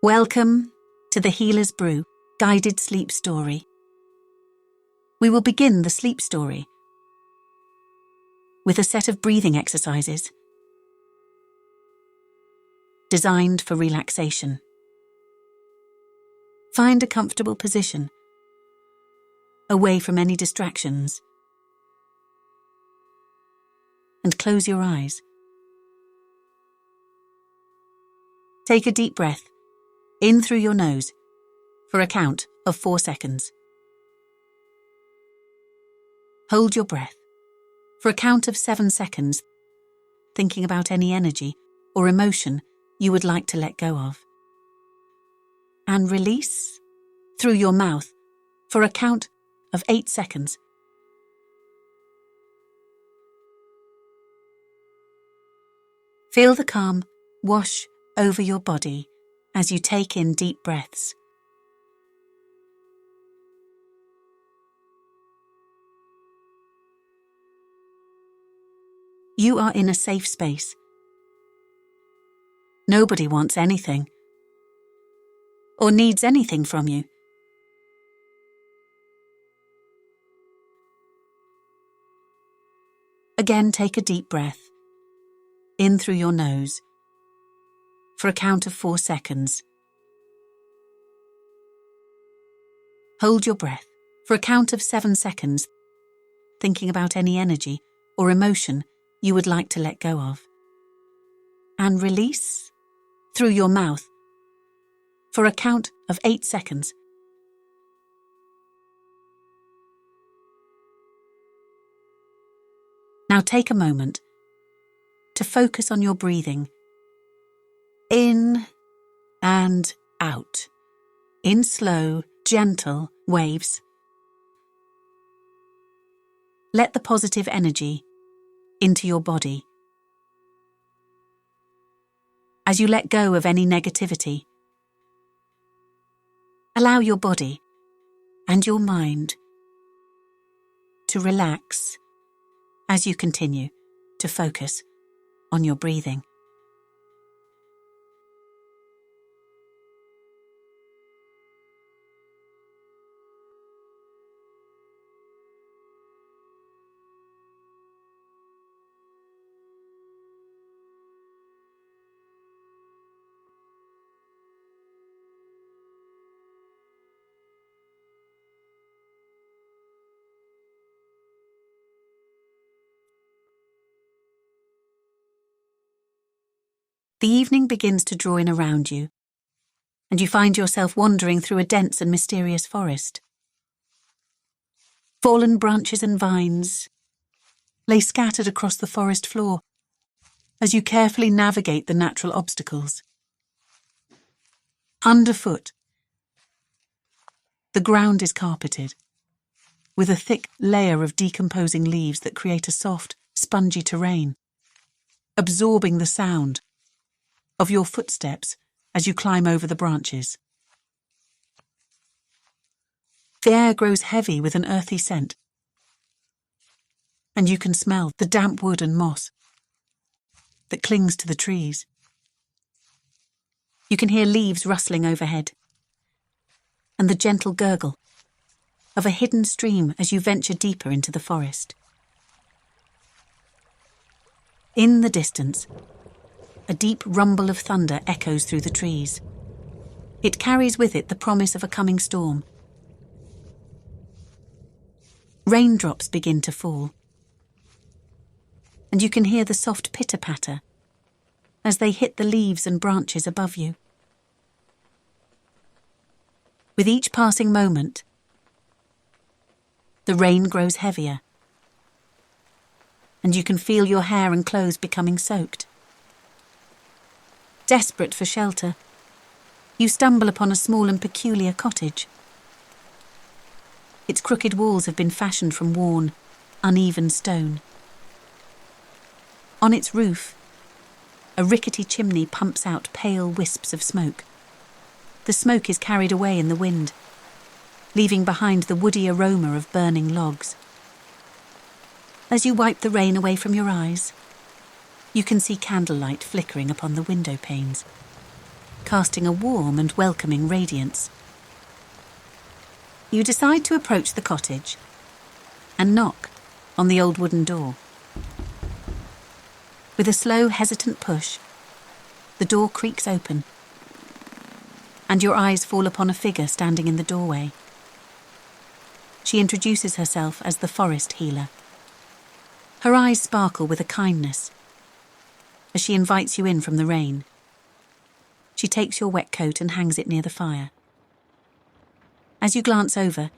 Welcome to the Healers Brew guided sleep story. We will begin the sleep story with a set of breathing exercises designed for relaxation. Find a comfortable position, away from any distractions, and close your eyes. Take a deep breath in through your nose for a count of 4 seconds. Hold your breath for a count of 7 seconds, thinking about any energy or emotion you would like to let go of. And release through your mouth for a count of 8 seconds. Feel the calm wash over your body as you take in deep breaths. You are in a safe space. Nobody wants anything or needs anything from you. Again, take a deep breath in through your nose for a count of 4 seconds. Hold your breath for a count of 7 seconds, thinking about any energy or emotion you would like to let go of. And release through your mouth for a count of 8 seconds. Now take a moment to focus on your breathing. In and out, in slow, gentle waves. Let the positive energy into your body. As you let go of any negativity, allow your body and your mind to relax as you continue to focus on your breathing. The evening begins to draw in around you, and you find yourself wandering through a dense and mysterious forest. Fallen branches and vines lay scattered across the forest floor as you carefully navigate the natural obstacles. Underfoot, the ground is carpeted with a thick layer of decomposing leaves that create a soft, spongy terrain, absorbing the sound of your footsteps as you climb over the branches. The air grows heavy with an earthy scent, and you can smell the damp wood and moss that clings to the trees. You can hear leaves rustling overhead, and the gentle gurgle of a hidden stream as you venture deeper into the forest. In the distance, a deep rumble of thunder echoes through the trees. It carries with it the promise of a coming storm. Raindrops begin to fall, and you can hear the soft pitter-patter as they hit the leaves and branches above you. With each passing moment, the rain grows heavier, and you can feel your hair and clothes becoming soaked. Desperate for shelter, you stumble upon a small and peculiar cottage. Its crooked walls have been fashioned from worn, uneven stone. On its roof, a rickety chimney pumps out pale wisps of smoke. The smoke is carried away in the wind, leaving behind the woody aroma of burning logs. As you wipe the rain away from your eyes, you can see candlelight flickering upon the window panes. casting a warm and welcoming radiance. You decide to approach the cottage and knock on the old wooden door. With a slow, hesitant push, the door creaks open, and your eyes fall upon a figure standing in the doorway. She introduces herself as the forest healer. Her eyes sparkle with a kindness as she invites you in from the rain. She takes your wet coat and hangs it near the fire. As you glance over,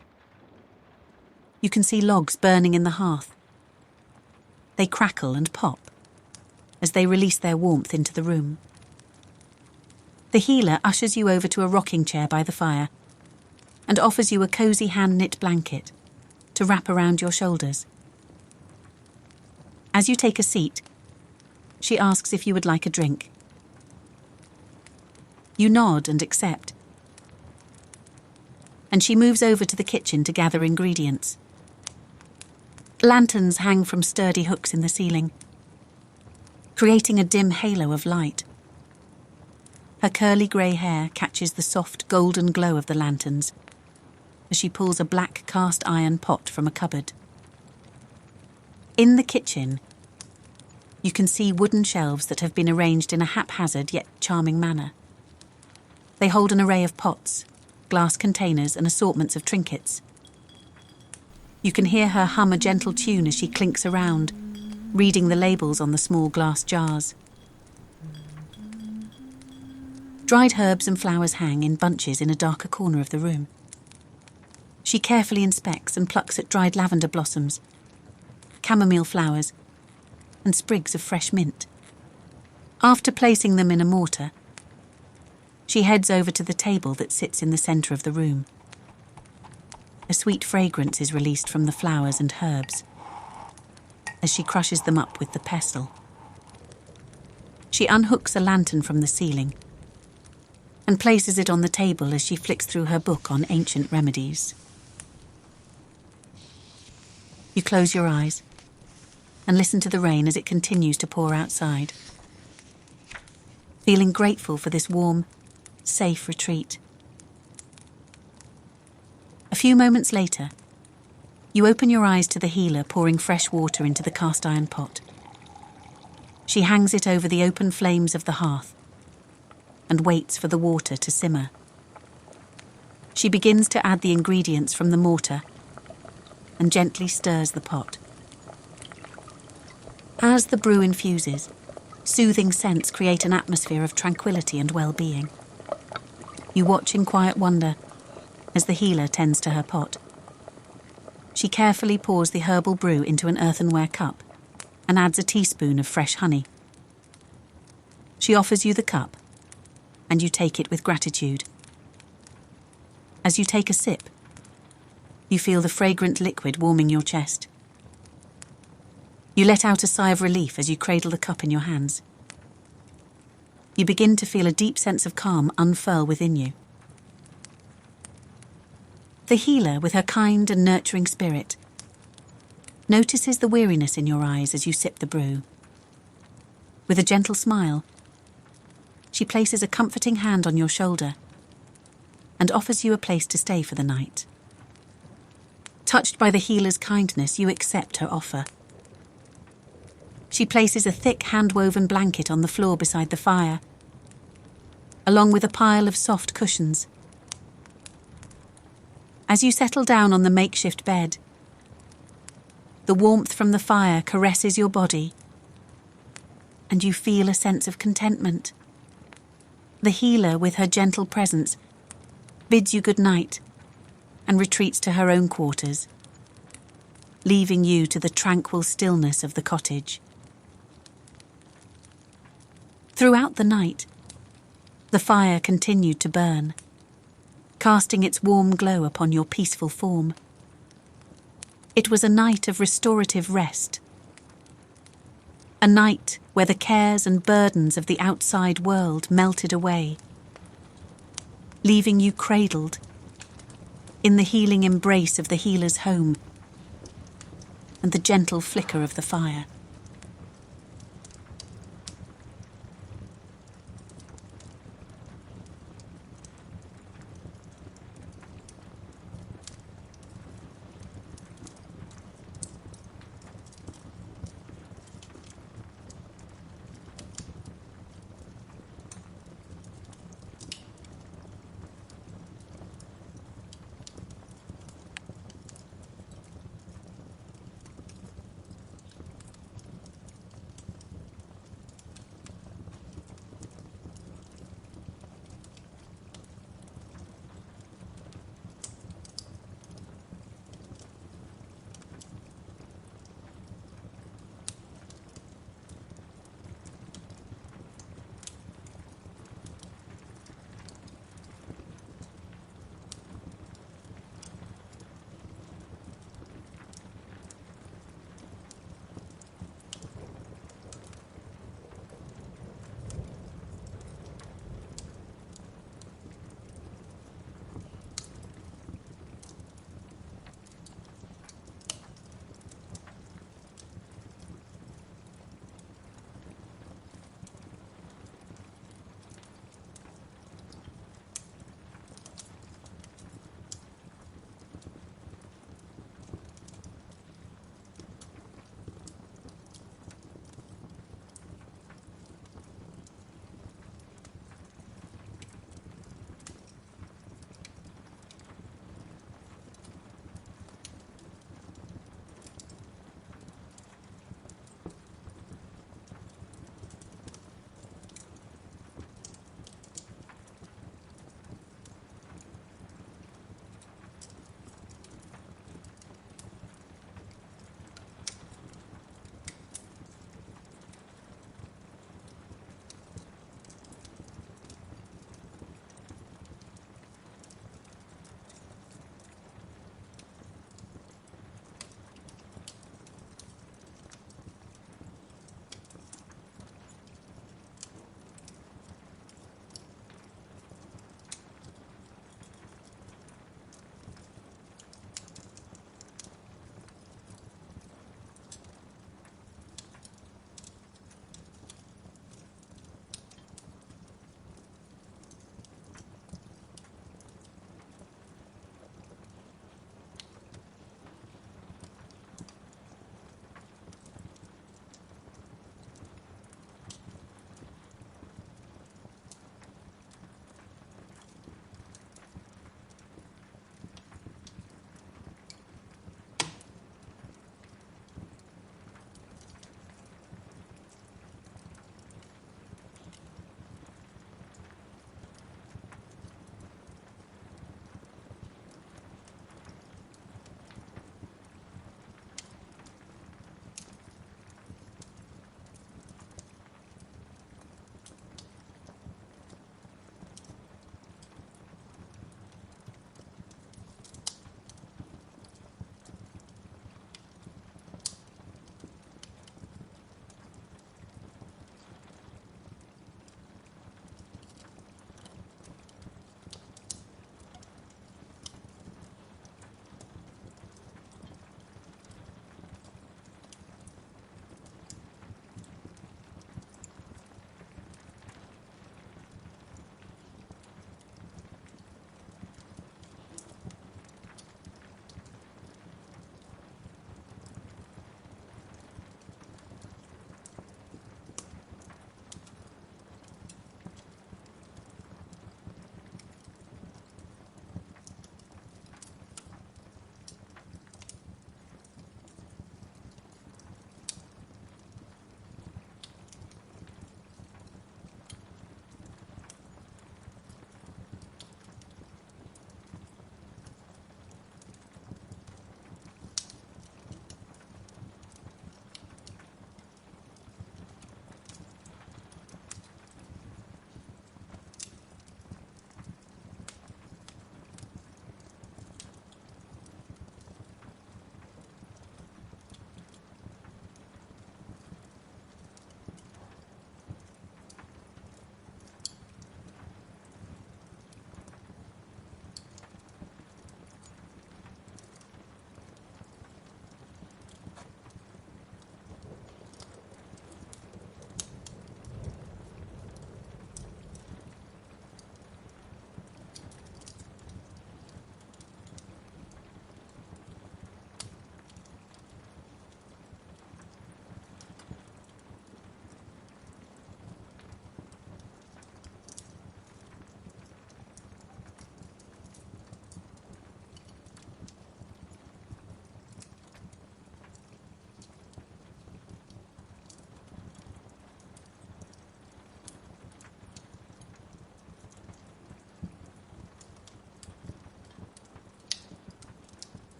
you can see logs burning in the hearth. They crackle and pop as they release their warmth into the room. The healer ushers you over to a rocking chair by the fire and offers you a cosy hand-knit blanket to wrap around your shoulders. As you take a seat, she asks if you would like a drink. You nod and accept, and she moves over to the kitchen to gather ingredients. Lanterns hang from sturdy hooks in the ceiling, creating a dim halo of light. Her curly grey hair catches the soft golden glow of the lanterns as she pulls a black cast iron pot from a cupboard. In the kitchen, you can see wooden shelves that have been arranged in a haphazard yet charming manner. They hold an array of pots, glass containers and assortments of trinkets. You can hear her hum a gentle tune as she clinks around, reading the labels on the small glass jars. Dried herbs and flowers hang in bunches in a darker corner of the room. She carefully inspects and plucks at dried lavender blossoms, chamomile flowers, and sprigs of fresh mint. After placing them in a mortar, she heads over to the table that sits in the centre of the room. A sweet fragrance is released from the flowers and herbs as she crushes them up with the pestle. She unhooks a lantern from the ceiling and places it on the table as she flicks through her book on ancient remedies. You close your eyes and listen to the rain as it continues to pour outside, feeling grateful for this warm, safe retreat. A few moments later, you open your eyes to the healer pouring fresh water into the cast iron pot. She hangs it over the open flames of the hearth and waits for the water to simmer. She begins to add the ingredients from the mortar and gently stirs the pot. As the brew infuses, soothing scents create an atmosphere of tranquility and well-being. You watch in quiet wonder as the healer tends to her pot. She carefully pours the herbal brew into an earthenware cup and adds a teaspoon of fresh honey. She offers you the cup, and you take it with gratitude. As you take a sip, you feel the fragrant liquid warming your chest. You let out a sigh of relief as you cradle the cup in your hands. You begin to feel a deep sense of calm unfurl within you. The healer, with her kind and nurturing spirit, notices the weariness in your eyes as you sip the brew. With a gentle smile, she places a comforting hand on your shoulder and offers you a place to stay for the night. Touched by the healer's kindness, you accept her offer. She places a thick hand-woven blanket on the floor beside the fire, along with a pile of soft cushions. As you settle down on the makeshift bed, the warmth from the fire caresses your body, and you feel a sense of contentment. The healer, with her gentle presence, bids you good night and retreats to her own quarters, leaving you to the tranquil stillness of the cottage. Throughout the night, the fire continued to burn, casting its warm glow upon your peaceful form. It was a night of restorative rest, a night where the cares and burdens of the outside world melted away, leaving you cradled in the healing embrace of the healer's home and the gentle flicker of the fire.